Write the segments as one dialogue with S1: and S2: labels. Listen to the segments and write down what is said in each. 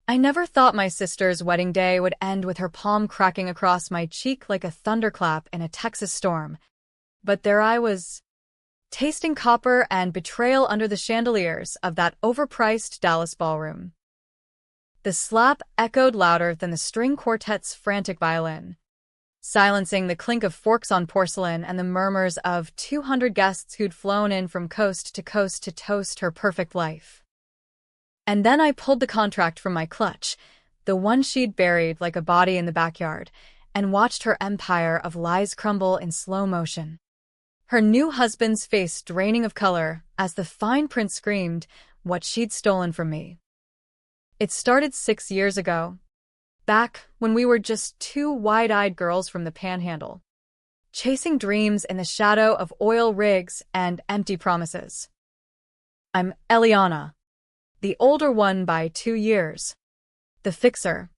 S1: I never thought my sister's wedding day would end with her palm cracking across my cheek like a thunderclap in a Texas storm. But there I was, tasting copper and betrayal under the chandeliers of that overpriced Dallas ballroom. The slap echoed louder than the string quartet's frantic violin, silencing the clink of forks on porcelain and the murmurs of 200 guests who'd flown in from coast to toast her perfect life. And then I pulled the contract from my clutch, the one she'd buried like a body in the backyard, and watched her empire of lies crumble in slow motion. Her new husband's face draining of color as the fine print screamed what she'd stolen from me. It started 6 years ago, back when we were just two wide-eyed girls from the Panhandle, chasing dreams in the shadow of oil rigs and empty promises. I'm Eliana, the older one by 2 years, the fixer,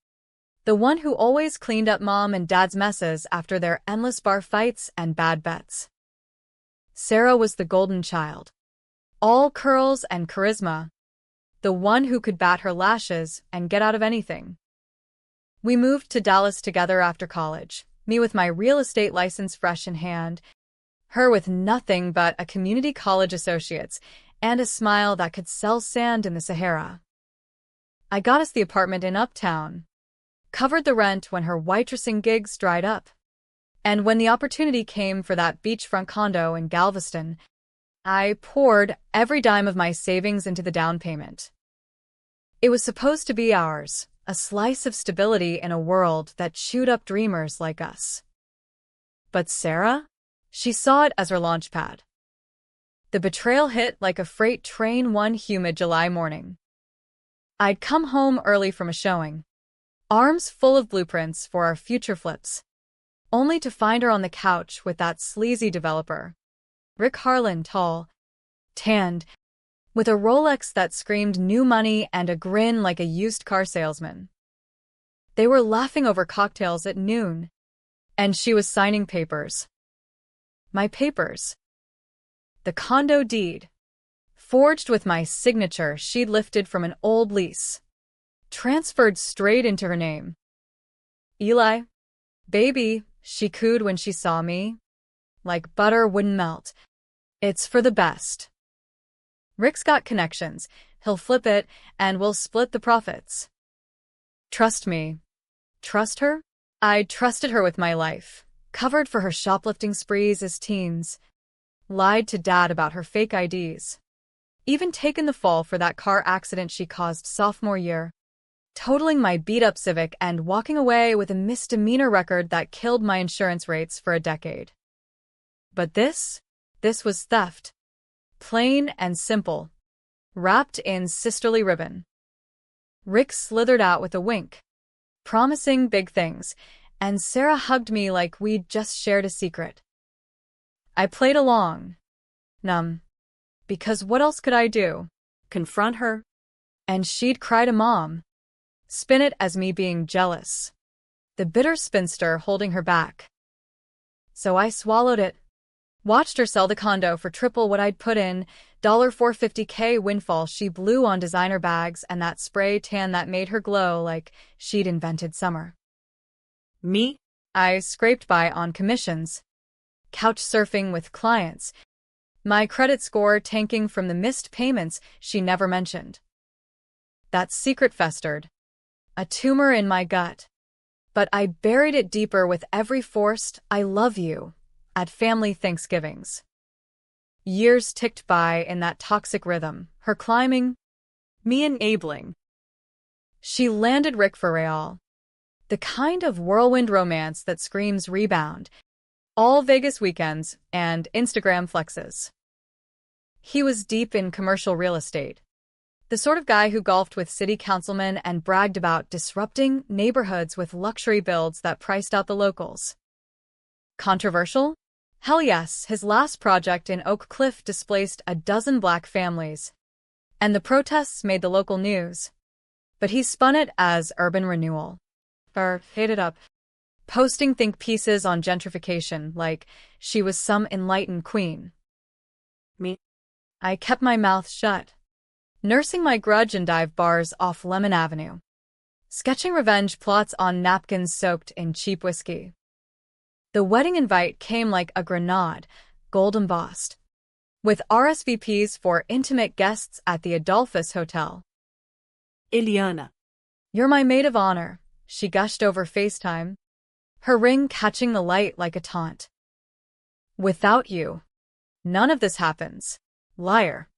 S1: the one who always cleaned up mom and dad's messes after their endless bar fights and bad bets. Sarah was the golden child, all curls and charisma, the one who could bat her lashes and get out of anything. We moved to Dallas together after college, me with my real estate license fresh in hand, her with nothing but a community college associate's and a smile that could sell sand in the Sahara. I got us the apartment in Uptown, covered the rent when her waitressing gigs dried up, and when the opportunity came for that beachfront condo in Galveston, I poured every dime of my savings into the down payment. It was supposed to be ours, a slice of stability in a world that chewed up dreamers like us. But Sarah? She saw it as her launchpad. The betrayal hit like a freight train one humid July morning. I'd come home early from a showing, arms full of blueprints for our future flips, only to find her on the couch with that sleazy developer, Rick Harlan, tall, tanned, with a Rolex that screamed new money and a grin like a used car salesman. They were laughing over cocktails at noon, and she was signing papers. My papers. The condo deed, forged with my signature she'd lifted from an old lease, transferred straight into her name. Eli, baby, she cooed when she saw me. Like butter wouldn't melt. It's for the best. Rick's got connections. He'll flip it, and we'll split the profits. Trust me. Trust her? I trusted her with my life, covered for her shoplifting sprees as teens, lied to Dad about her fake IDs, even taken the fall for that car accident she caused sophomore year, totaling my beat-up Civic and walking away with a misdemeanor record that killed my insurance rates for a decade. But this was theft. Plain and simple, wrapped in sisterly ribbon. Rick slithered out with a wink, promising big things, and Sarah hugged me like we'd just shared a secret. I played along, numb, because what else could I do? Confront her? And she'd cry to Mom, spin it as me being jealous, the bitter spinster holding her back. So I swallowed it, watched her sell the condo for triple what I'd put in, $450K windfall she blew on designer bags and that spray tan that made her glow like she'd invented summer. Me? I scraped by on commissions, couch surfing with clients, my credit score tanking from the missed payments she never mentioned. That secret festered, a tumor in my gut, but I buried it deeper with every forced "I love you" at family Thanksgivings. Years ticked by in that toxic rhythm, her climbing, me enabling. She landed Rick for real, the kind of whirlwind romance that screams rebound, all Vegas weekends and Instagram flexes. He was deep in commercial real estate, the sort of guy who golfed with city councilmen and bragged about disrupting neighborhoods with luxury builds that priced out the locals. Controversial? Hell yes, his last project in Oak Cliff displaced a dozen Black families, and the protests made the local news. But he spun it as urban renewal. Hit it up, posting think pieces on gentrification like she was some enlightened queen. Me? I kept my mouth shut, nursing my grudge in dive bars off Lemon Avenue. sketching revenge plots on napkins soaked in cheap whiskey. The wedding invite came like a grenade, gold embossed, with RSVPs for intimate guests at the Adolphus Hotel.
S2: Ileana.
S1: You're my maid of honor, she gushed over FaceTime, her ring catching the light like a taunt. Without you, none of this happens, liar.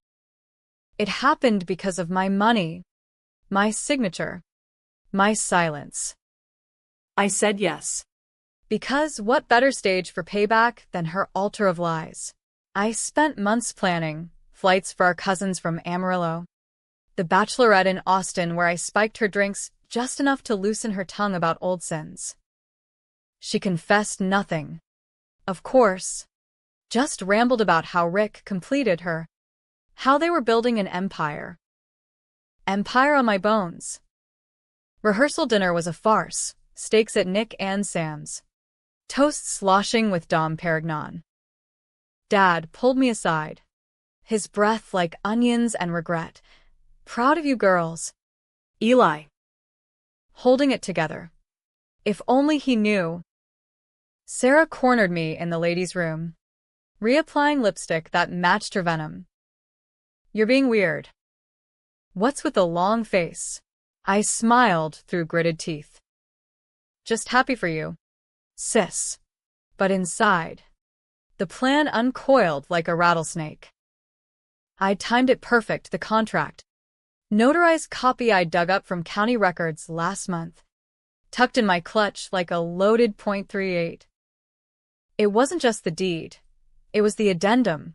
S1: It happened because of my money, my signature, my silence.
S2: I said yes.
S1: Because what better stage for payback than her altar of lies? I spent months planning flights for our cousins from Amarillo, the bachelorette in Austin where I spiked her drinks just enough to loosen her tongue about old sins. She confessed nothing. Of course, just rambled about how Rick completed her, how they were building an empire. Empire on my bones. Rehearsal dinner was a farce, steaks at Nick and Sam's, toast sloshing with Dom Perignon. Dad pulled me aside, his breath like onions and regret. Proud of you girls.
S2: Eli.
S1: Holding it together. If only he knew. Sarah cornered me in the ladies' room, reapplying lipstick that matched her venom. You're being weird. What's with the long face? I smiled through gritted teeth. Just happy for you, sis. But inside, the plan uncoiled like a rattlesnake. I'd timed it perfect, the contract. Notarized copy I dug up from county records last month, tucked in my clutch like a loaded .38. It wasn't just the deed. It was the addendum,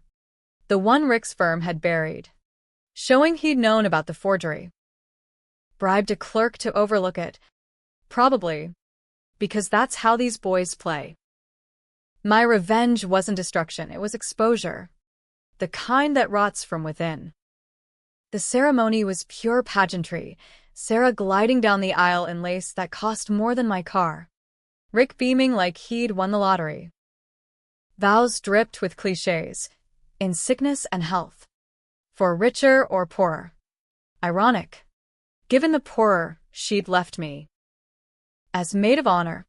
S1: the one Rick's firm had buried, showing he'd known about the forgery. Bribed a clerk to overlook it. Probably, because that's how these boys play. My revenge wasn't destruction, it was exposure. The kind that rots from within. The ceremony was pure pageantry, Sarah gliding down the aisle in lace that cost more than my car. Rick beaming like he'd won the lottery. Vows dripped with cliches, in sickness and health. For richer or poorer. Ironic. Given the poorer, she'd left me. As maid of honor,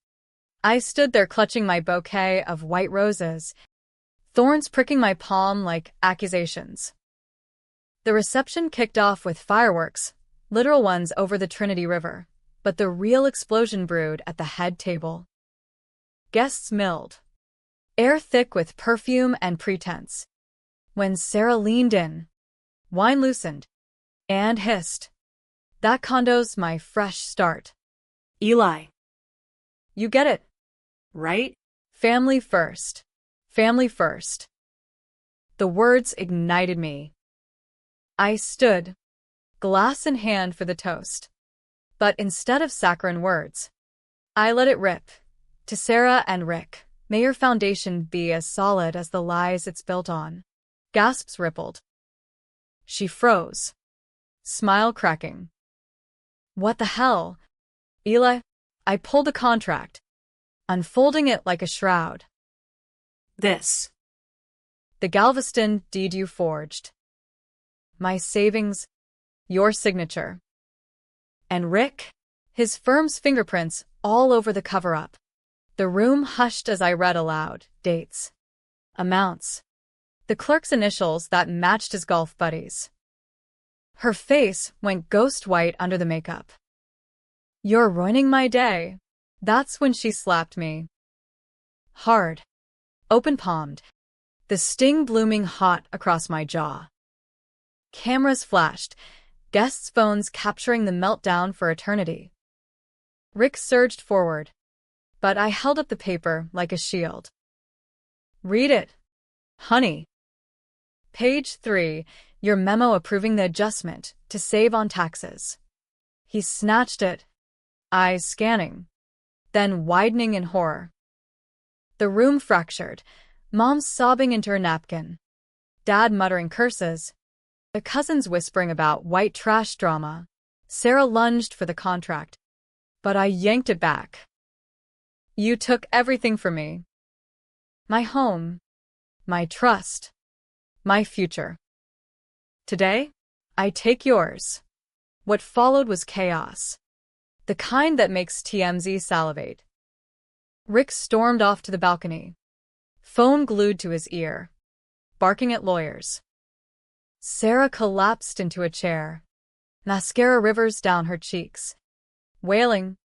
S1: I stood there clutching my bouquet of white roses, thorns pricking my palm like accusations. The reception kicked off with fireworks, literal ones over the Trinity River, but the real explosion brewed at the head table. Guests milled, air thick with perfume and pretense. When Sarah leaned in, wine loosened, and hissed, "That condo's my fresh start."
S2: Eli.
S1: You get it,
S2: right?
S1: Family first. Family first. The words ignited me. I stood, glass in hand for the toast. But instead of saccharine words, I let it rip. To Sarah and Rick, may your foundation be as solid as the lies it's built on. Gasps rippled. She froze, smile cracking. What the hell? Eli, I pulled the contract, unfolding it like a shroud.
S2: This.
S1: The Galveston deed you forged. My savings, your signature. And Rick, his firm's fingerprints all over the cover-up. The room hushed as I read aloud, dates, amounts, the clerk's initials that matched his golf buddies. Her face went ghost white under the makeup. You're ruining my day. That's when she slapped me. Hard, open-palmed, the sting blooming hot across my jaw. Cameras flashed, guests' phones capturing the meltdown for eternity. Rick surged forward, but I held up the paper like a shield. Read it, honey. Page 3, your memo approving the adjustment to save on taxes. He snatched it, eyes scanning, then widening in horror. The room fractured, Mom sobbing into her napkin, Dad muttering curses, the cousins whispering about white trash drama. Sarah lunged for the contract, but I yanked it back. You took everything from me. My home, my trust, my future. Today, I take yours. What followed was chaos. The kind that makes TMZ salivate. Rick stormed off to the balcony, phone glued to his ear, barking at lawyers. Sarah collapsed into a chair, mascara rivers down her cheeks, wailing,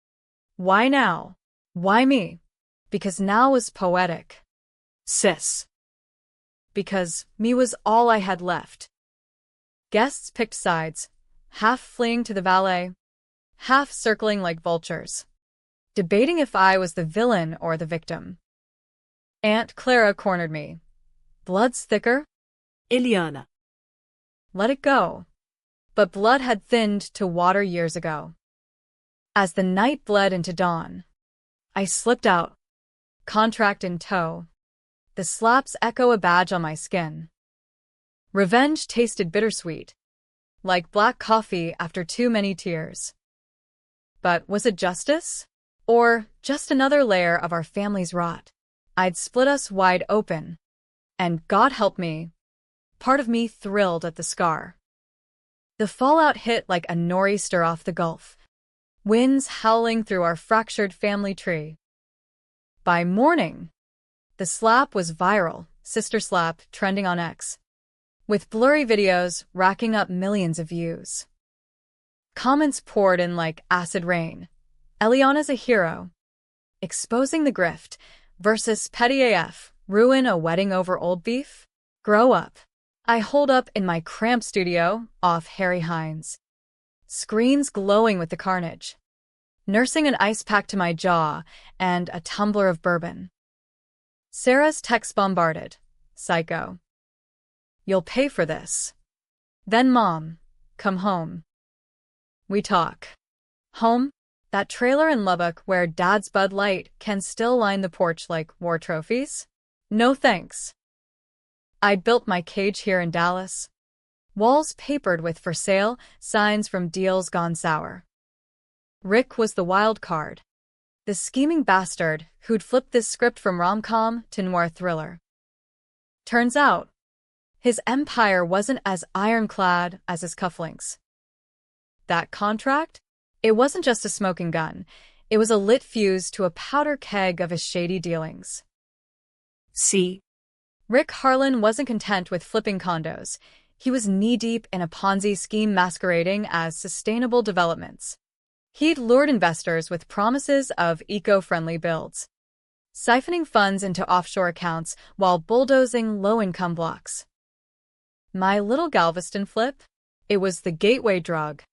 S1: "Why now? Why me?" Because now was poetic.
S2: Sis.
S1: Because me was all I had left. Guests picked sides, half fleeing to the valet, half circling like vultures, debating if I was the villain or the victim. Aunt Clara cornered me. Blood's thicker?
S2: Ileana.
S1: Let it go. But blood had thinned to water years ago. As the night bled into dawn, I slipped out, contract in tow. The slaps echo a badge on my skin. Revenge tasted bittersweet, like black coffee after too many tears. But was it justice? Or just another layer of our family's rot? I'd split us wide open, and God help me, part of me thrilled at the scar. The fallout hit like a nor'easter off the Gulf, winds howling through our fractured family tree. By morning, the slap was viral, sister slap trending on X, with blurry videos racking up millions of views. Comments poured in like acid rain. Eliana's a hero. Exposing the grift versus petty AF. Ruin a wedding over old beef? Grow up. I holed up in my cramped studio off Harry Hines. Screens glowing with the carnage. Nursing an ice pack to my jaw and a tumbler of bourbon. Sarah's text bombarded. Psycho. You'll pay for this. Then Mom, come home. We talk. Home? That trailer in Lubbock where Dad's Bud Light can still line the porch like war trophies? No thanks. I'd built my cage here in Dallas. Walls papered with for sale, signs from deals gone sour. Rick was the wild card. The scheming bastard who'd flipped this script from rom-com to noir thriller. Turns out, his empire wasn't as ironclad as his cufflinks. That contract? It wasn't just a smoking gun. It was a lit fuse to a powder keg of his shady dealings.
S2: See?
S1: Rick Harlan wasn't content with flipping condos. He was knee-deep in a Ponzi scheme masquerading as sustainable developments. He'd lured investors with promises of eco-friendly builds, siphoning funds into offshore accounts while bulldozing low-income blocks. My little Galveston flip? It was the gateway drug.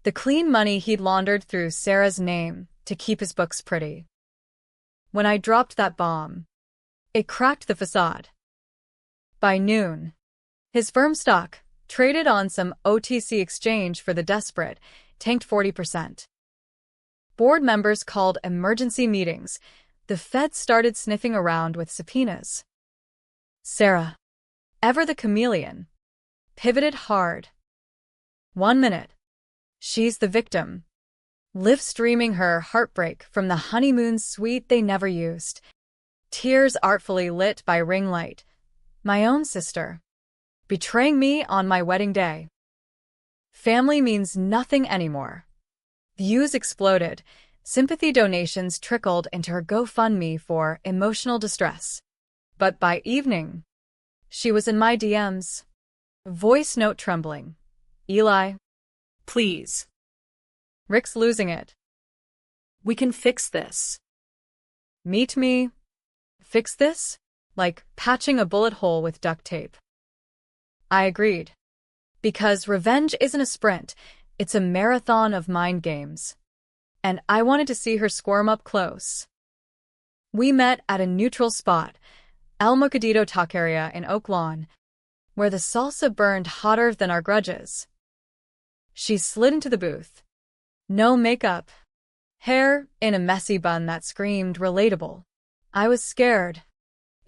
S1: The clean money he'd laundered through Sarah's name to keep his books pretty. When I dropped that bomb, it cracked the facade. By noon, his firm stock, traded on some OTC exchange for the desperate, tanked 40%. Board members called emergency meetings. The Fed started sniffing around with subpoenas. Sarah, ever the chameleon, pivoted hard. 1 minute, she's the victim, live streaming her heartbreak from the honeymoon suite they never used. Tears artfully lit by ring light. My own sister, betraying me on my wedding day. Family means nothing anymore. Views exploded. Sympathy donations trickled into her GoFundMe for emotional distress. But by evening, she was in my DMs. Voice note trembling. Eli.
S2: Please.
S1: Rick's losing it.
S2: We can fix this.
S1: Meet me. Fix this? Like patching a bullet hole with duct tape. I agreed. Because revenge isn't a sprint, it's a marathon of mind games. And I wanted to see her squirm up close. We met at a neutral spot, El Mocadito Taqueria in Oak Lawn, where the salsa burned hotter than our grudges. She slid into the booth. No makeup. Hair in a messy bun that screamed relatable. I was scared.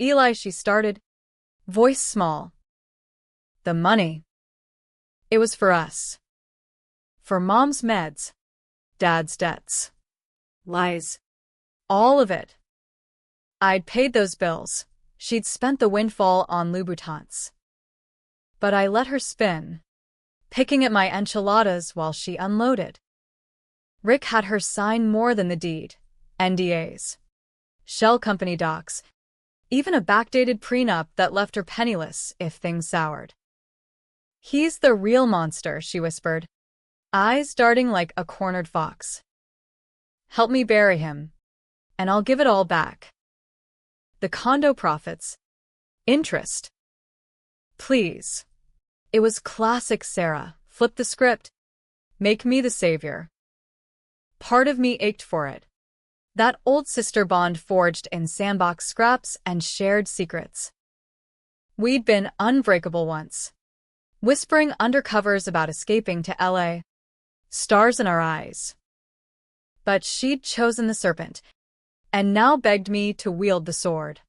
S1: Eli, she started, voice small. The money. It was for us. For Mom's meds. Dad's debts.
S2: Lies.
S1: All of it. I'd paid those bills. She'd spent the windfall on Louboutins. But I let her spin, picking at my enchiladas while she unloaded. Rick had her sign more than the deed. NDAs. Shell company docs. Even a backdated prenup that left her penniless if things soured. "He's the real monster," she whispered, eyes darting like a cornered fox. "Help me bury him, and I'll give it all back. The condo profits. Interest. Please." It was classic Sarah. Flip the script. Make me the savior. Part of me ached for it. That old sister bond forged in sandbox scraps and shared secrets. We'd been unbreakable once. Whispering undercovers about escaping to LA. Stars in our eyes. But she'd chosen the serpent, and now begged me to wield the sword.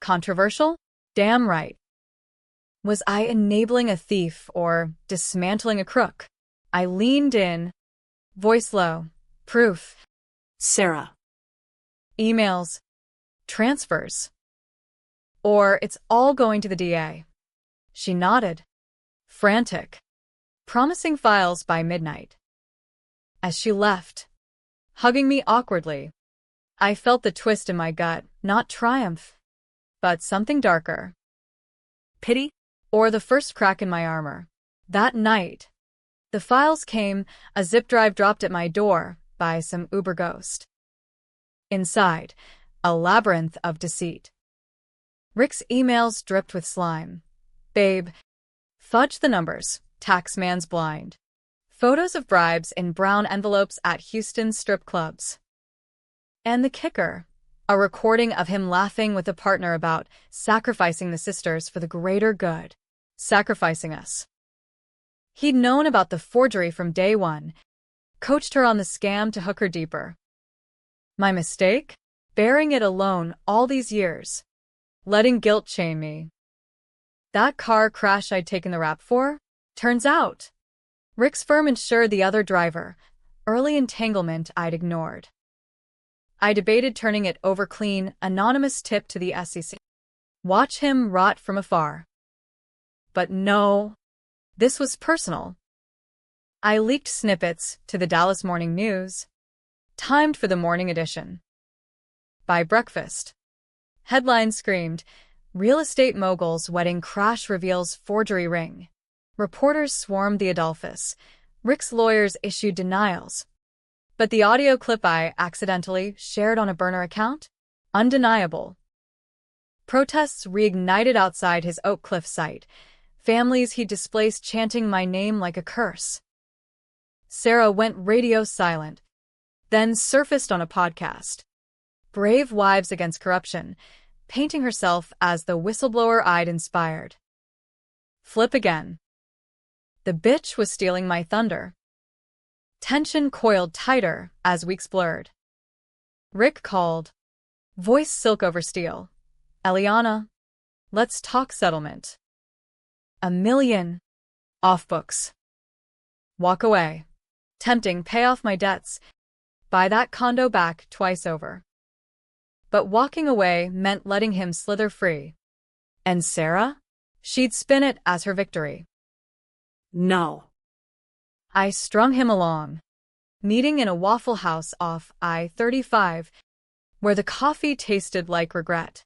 S1: Controversial? Damn right. Was I enabling a thief or dismantling a crook? I leaned in, voice low. Proof.
S2: Sarah.
S1: Emails. Transfers. Or it's all going to the DA. She nodded, frantic, promising files by midnight. As she left, hugging me awkwardly, I felt the twist in my gut, not triumph, but something darker. Pity? Or the first crack in my armor. That night, the files came, a zip drive dropped at my door by some Uber ghost. Inside, a labyrinth of deceit. Rick's emails dripped with slime. "Babe, fudge the numbers, taxman's blind." Photos of bribes in brown envelopes at Houston's strip clubs. And the kicker, a recording of him laughing with a partner about sacrificing the sisters for the greater good. Sacrificing us. He'd known about the forgery from day one, coached her on the scam to hook her deeper. My mistake? Bearing it alone all these years. Letting guilt chain me. That car crash I'd taken the rap for? Turns out, Rick's firm insured the other driver. Early entanglement I'd ignored. I debated turning it over clean, anonymous tip to the SEC. Watch him rot from afar. But no, this was personal. I leaked snippets to the Dallas Morning News, timed for the morning edition. By breakfast, headlines screamed, "Real estate mogul's wedding crash reveals forgery ring." Reporters swarmed the Adolphus. Rick's lawyers issued denials. But the audio clip I accidentally shared on a burner account? Undeniable. Protests reignited outside his Oak Cliff site. Families he displaced chanting my name like a curse. Sarah went radio silent, then surfaced on a podcast. Brave Wives Against Corruption, painting herself as the whistleblower I'd inspired. Flip again. The bitch was stealing my thunder. Tension coiled tighter as weeks blurred. Rick called. Voice silk over steel. "Eliana, let's talk settlement. $1 million. Off books. Walk away. Tempting, pay off my debts. Buy that condo back twice over." But walking away meant letting him slither free. And Sarah? She'd spin it as her victory.
S2: No.
S1: I strung him along, meeting in a Waffle House off I-35, where the coffee tasted like regret.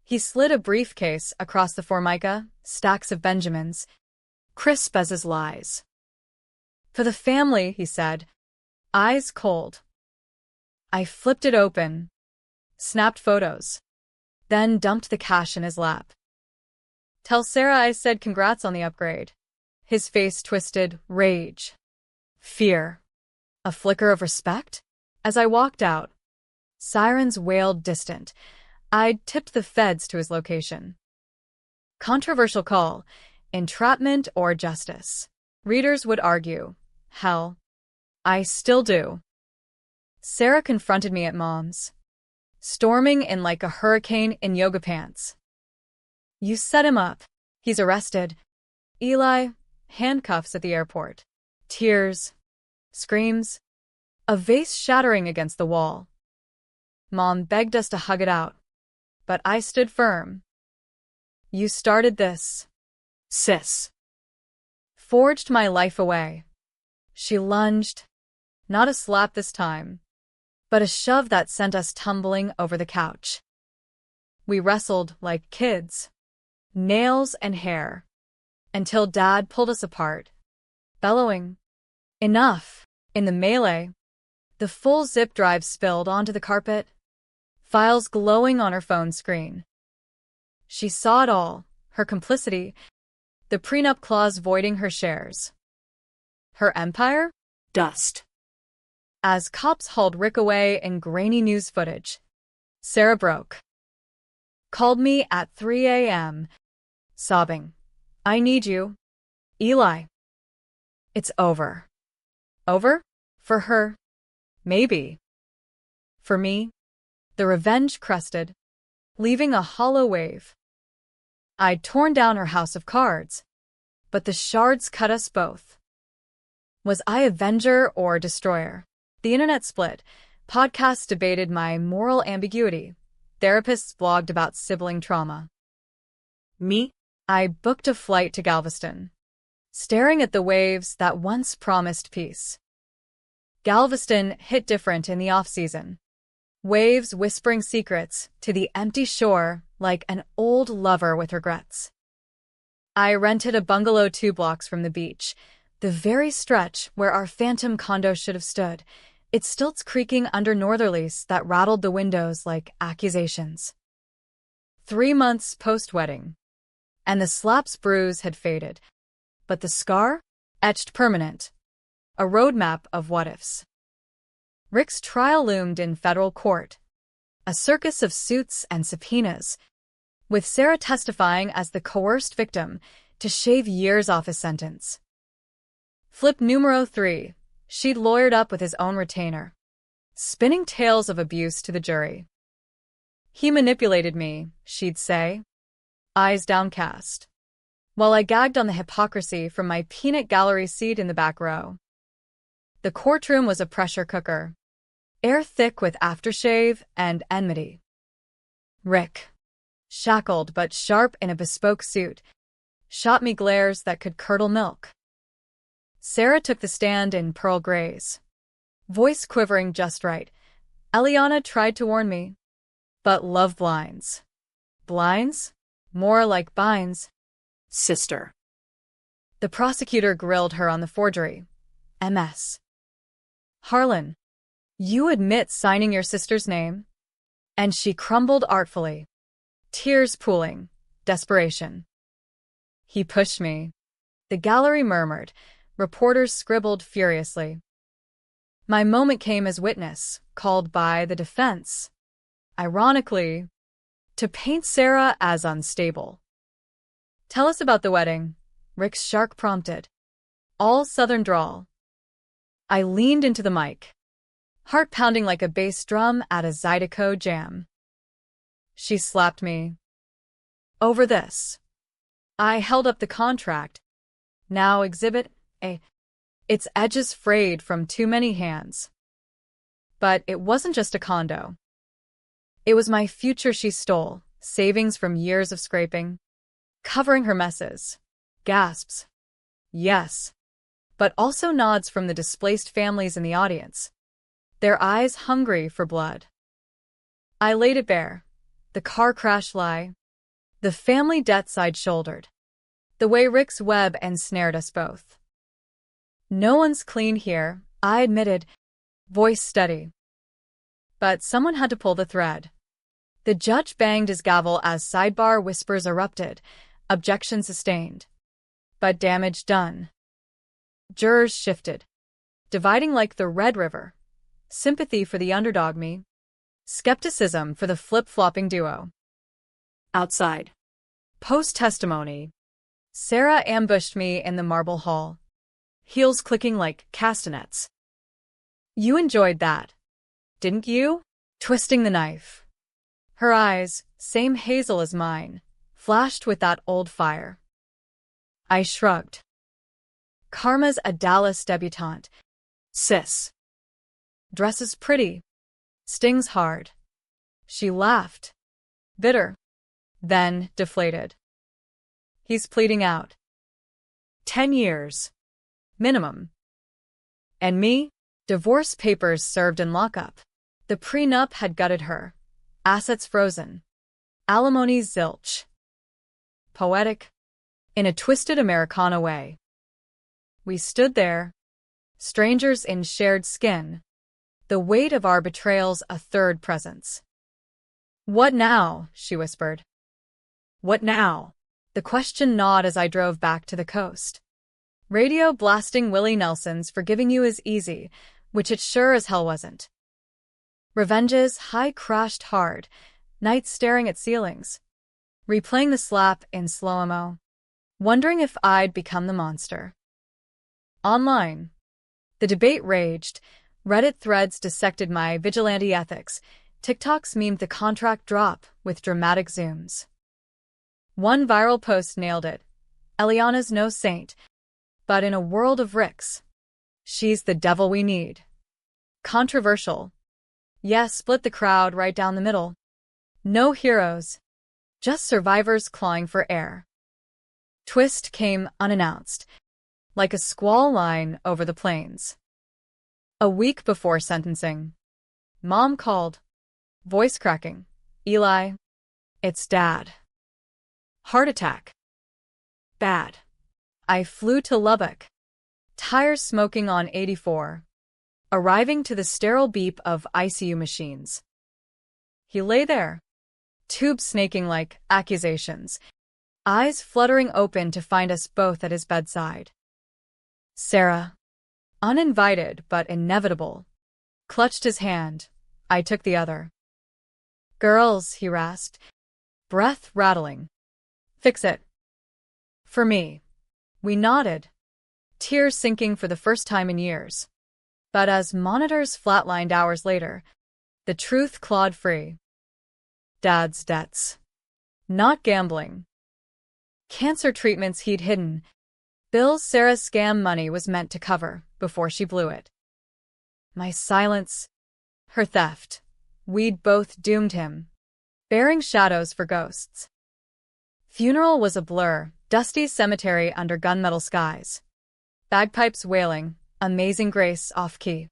S1: He slid a briefcase across the Formica, stacks of Benjamins, crisp as his lies. "For the family," he said, eyes cold. I flipped it open, snapped photos, then dumped the cash in his lap. "Tell Sarah I said congrats on the upgrade." His face twisted, rage, fear, a flicker of respect. As I walked out, sirens wailed distant. I'd tipped the feds to his location. Controversial call, entrapment or justice. Readers would argue. Hell, I still do. Sarah confronted me at Mom's, storming in like a hurricane in yoga pants. "You set him up. He's arrested." Eli, handcuffs at the airport. Tears, screams, a vase shattering against the wall. Mom begged us to hug it out, but I stood firm. "You started this, sis." Forged my life away. She lunged, Not a slap this time, but a shove that sent us tumbling over the couch. We wrestled like kids, nails and hair, until Dad pulled us apart, bellowing, "Enough!" In the melee, the full zip drive spilled onto the carpet, files glowing on her phone screen. She saw it all, her complicity, the prenup clause voiding her shares. Her empire?
S2: Dust.
S1: As cops hauled Rick away in grainy news footage, Sarah broke. Called me at 3 a.m., sobbing, "I need you. Eli." It's over. Over? For her. Maybe. For me, the revenge crested, leaving a hollow wave. I'd torn down her house of cards, but the shards cut us both. Was I avenger or destroyer? The internet split. Podcasts debated my moral ambiguity. Therapists blogged about sibling trauma.
S2: Me?
S1: I booked a flight to Galveston, staring at the waves that once promised peace. Galveston hit different in the off-season. Waves whispering secrets to the empty shore like an old lover with regrets. I rented a bungalow 2 blocks from the beach, the very stretch where our phantom condo should have stood, its stilts creaking under northerlies that rattled the windows like accusations. 3 months post-wedding, and the slap's bruise had faded, but the scar? Etched permanent. A roadmap of what-ifs. Rick's trial loomed in federal court, a circus of suits and subpoenas, with Sarah testifying as the coerced victim to shave years off his sentence. Flip numero 3, she'd lawyered up with his own retainer, spinning tales of abuse to the jury. He manipulated me, she'd say, eyes downcast, while I gagged on the hypocrisy from my peanut gallery seat in the back row. The courtroom was a pressure cooker, air thick with aftershave and enmity. Rick, shackled but sharp in a bespoke suit, shot me glares that could curdle milk. Sarah took the stand in pearl grays, voice quivering just right. Eliana tried to warn me, but love blinds. Blinds? More like binds.
S2: Sister.
S1: The prosecutor grilled her on the forgery. MS. Harlan, you admit signing your sister's name? And she crumbled artfully, tears pooling, desperation. He pushed me. The gallery murmured. Reporters scribbled furiously. My moment came as witness, called by the defense, ironically, to paint Sarah as unstable. Tell us about the wedding, Rick's shark prompted. All southern drawl. I leaned into the mic, heart pounding like a bass drum at a Zydeco jam. She slapped me. Over this. I held up the contract, now Exhibit A. Its edges frayed from too many hands. But it wasn't just a condo. It was my future she stole, savings from years of scraping, covering her messes. Gasps. Yes. But also nods from the displaced families in the audience, their eyes hungry for blood. I laid it bare. The car crash lie. The family debts I'd shouldered. The way Rick's web ensnared us both. No one's clean here, I admitted, voice steady. But someone had to pull the thread. The judge banged his gavel as sidebar whispers erupted, objection sustained. But damage done. Jurors shifted, dividing like the Red River. Sympathy for the underdog me. Skepticism for the flip-flopping duo.
S2: Outside.
S1: Post-testimony. Sarah ambushed me in the marble hall, heels clicking like castanets. You enjoyed that, didn't you? Twisting the knife. Her eyes, same hazel as mine, flashed with that old fire. I shrugged. Karma's a Dallas debutante. Sis. Dresses pretty. Stings hard. She laughed. Bitter. Then deflated. He's pleading out. 10 years. Minimum. And me? Divorce papers served in lockup. The prenup had gutted her. Assets frozen. Alimony zilch. Poetic, in a twisted Americana way. We stood there, strangers in shared skin, the weight of our betrayals a third presence. "What now?" she whispered. "What now?" The question gnawed as I drove back to the coast. Radio blasting Willie Nelson's "Forgiving You Is Easy," which it sure as hell wasn't. Revenge's "High Crashed Hard," nights staring at ceilings, replaying the slap in slow-mo, wondering if I'd become the monster. Online, the debate raged. Reddit threads dissected my vigilante ethics. TikToks memed the contract drop with dramatic zooms. One viral post nailed it. Eliana's no saint, but in a world of Ricks, she's the devil we need. Controversial. Yes, split the crowd right down the middle. No heroes, just survivors clawing for air. Twist came unannounced, like a squall line over the plains. A week before sentencing, Mom called, voice cracking. "Eli, it's Dad. Heart attack. Bad." I flew to Lubbock, tires smoking on 84, arriving to the sterile beep of ICU machines. He lay there, tubes snaking like accusations, eyes fluttering open to find us both at his bedside. Sarah, uninvited but inevitable, clutched his hand. I took the other. "Girls," he rasped, breath rattling. "Fix it." For me. We nodded, tears sinking for the first time in years. But as monitors flatlined hours later, the truth clawed free. Dad's debts. Not gambling. Cancer treatments he'd hidden. Bills Sarah's scam money was meant to cover before she blew it. My silence. Her theft. We'd both doomed him. Bearing shadows for ghosts. Funeral was a blur, dusty cemetery under gunmetal skies. Bagpipes wailing, Amazing Grace off-key.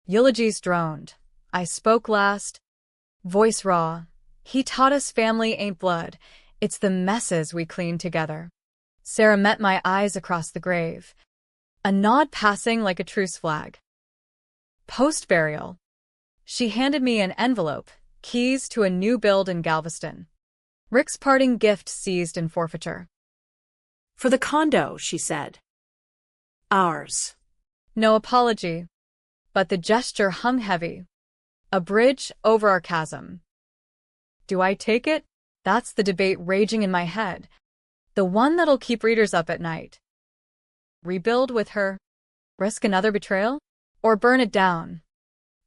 S1: Eulogies droned. I spoke last. Voice raw. He taught us family ain't blood. It's the messes we clean together. Sarah met my eyes across the grave. A nod passing like a truce flag. Post-burial. She handed me an envelope, keys to a new build in Galveston. Rick's parting gift seized in forfeiture.
S2: "For the condo," she said. "Ours."
S1: No apology. But the gesture hung heavy. A bridge over our chasm. Do I take it? That's the debate raging in my head. The one that'll keep readers up at night. Rebuild with her? Risk another betrayal? Or burn it down?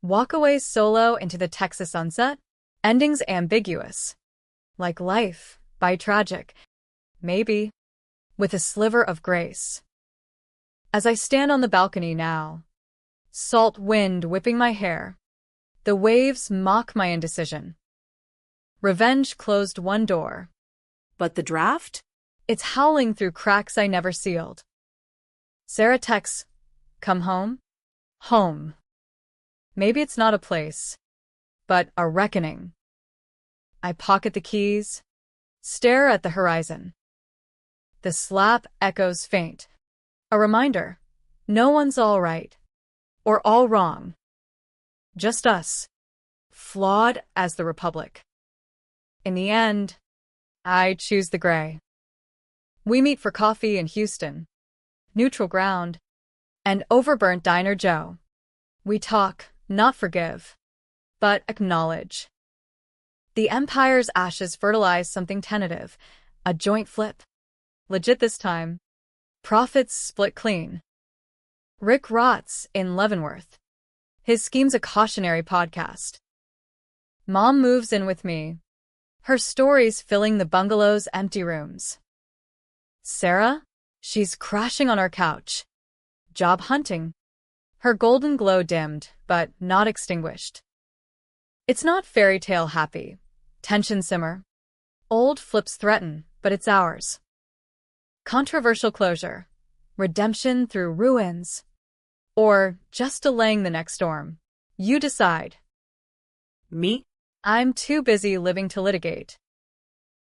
S1: Walk away solo into the Texas sunset? Endings ambiguous. Like life, by tragic. Maybe. With a sliver of grace. As I stand on the balcony now, salt wind whipping my hair, the waves mock my indecision. Revenge closed one door.
S2: But the draft?
S1: It's howling through cracks I never sealed. Sarah texts, "Come home?" Home. Maybe it's not a place, but a reckoning. I pocket the keys, stare at the horizon. The slap echoes faint. A reminder, no one's all right, or all wrong. Just us, flawed as the Republic. In the end, I choose the gray. We meet for coffee in Houston, neutral ground, and overburnt Diner Joe. We talk, not forgive, but acknowledge. The Empire's ashes fertilize something tentative, a joint flip. Legit this time. Profits split clean. Rick rots in Leavenworth. His scheme's a cautionary podcast. Mom moves in with me, her stories filling the bungalow's empty rooms. Sarah? She's crashing on our couch. Job hunting. Her golden glow dimmed, but not extinguished. It's not fairy tale happy. Tension simmer. Old flips threaten, but it's ours. Controversial closure. Redemption through ruins. Or just delaying the next storm? You decide.
S2: Me?
S1: I'm too busy living to litigate.